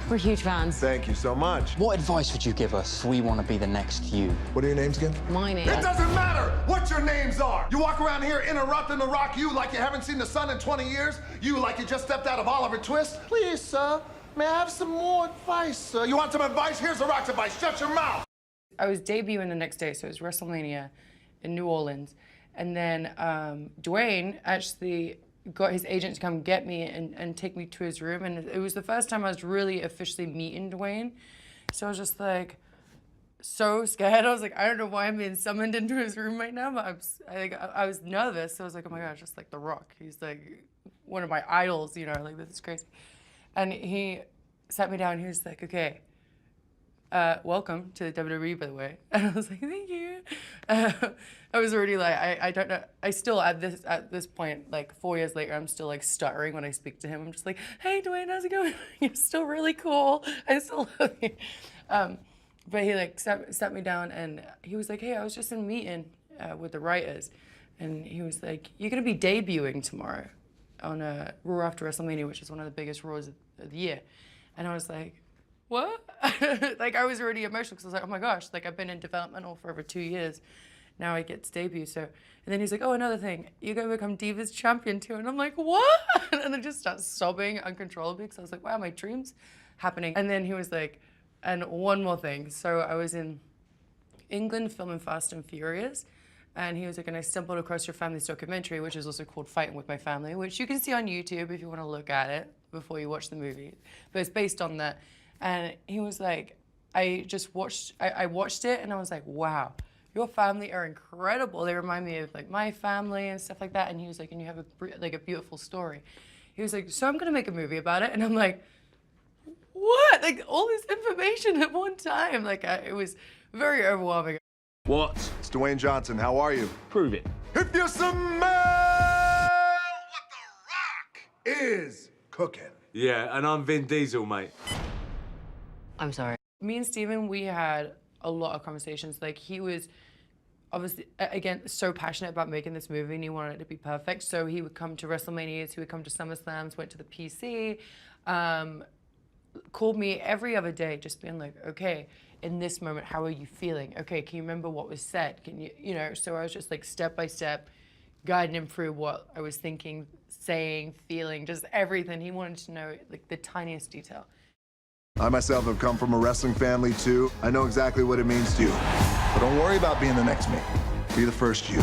We're huge fans. Thank you so much. What advice would you give us if we want to be the next you? What are your names again? My name. It doesn't matter what your names are. You walk around here interrupting the rock you like you haven't seen the sun in 20 years. You like you just stepped out of Oliver Twist. Please, sir, may I have some more advice, sir? You want some advice? Here's the rock's advice. Shut your mouth. I was debuting the next day, so it was WrestleMania in New Orleans. And then Dwayne actually got his agent to come get me and take me to his room. And it was the first time I was really officially meeting Dwayne. So I was just like, so scared. I was like, I don't know why I'm being summoned into his room right now, but I was nervous. So I was like, oh my gosh, just like The Rock. He's like one of my idols, you know, like this is crazy. And he sat me down, he was like, okay, welcome to the WWE, by the way. And I was like, thank you. I was already like, I don't know. I still, at this point, like 4 years later, I'm still like stuttering when I speak to him. I'm just like, hey, Dwayne, how's it going? You're still really cool. I still love you. But he like sat me down and he was like, hey, I was just in a meeting with the writers. And he was like, you're going to be debuting tomorrow on Raw after WrestleMania, which is one of the biggest Raws of the year. And I was like, what? Like, I was already emotional because I was like, oh my gosh, like I've been in developmental for over 2 years. Now I get to debut. So, and then he's like, oh, another thing, you're going to become Divas champion too. And I'm like, what? And I just start sobbing uncontrollably because I was like, wow, my dream's happening. And then he was like, and one more thing. So I was in England filming Fast and Furious. And he was like, and I stumbled across your family's documentary, which is also called Fighting With My Family, which you can see on YouTube if you want to look at it before you watch the movie. But it's based on that. And he was like, I watched it and I was like, wow, your family are incredible. They remind me of like my family and stuff like that. And he was like, and you have a beautiful story. He was like, so I'm gonna make a movie about it. And I'm like, what? Like all this information at one time. Like it was very overwhelming. What? It's Dwayne Johnson. How are you? Prove it. If you smell what The Rock is cooking. Yeah, and I'm Vin Diesel, mate. I'm sorry. Me and Steven, we had a lot of conversations. Like he was obviously, again, so passionate about making this movie and he wanted it to be perfect. So he would come to WrestleManias, he would come to SummerSlams, went to the PC, called me every other day just being like, okay, in this moment, how are you feeling? Okay, can you remember what was said? Can you know, so I was just like step by step guiding him through what I was thinking, saying, feeling, just everything. He wanted to know like the tiniest detail. I myself have come from a wrestling family too. I know exactly what it means to you. But don't worry about being the next me. Be the first you.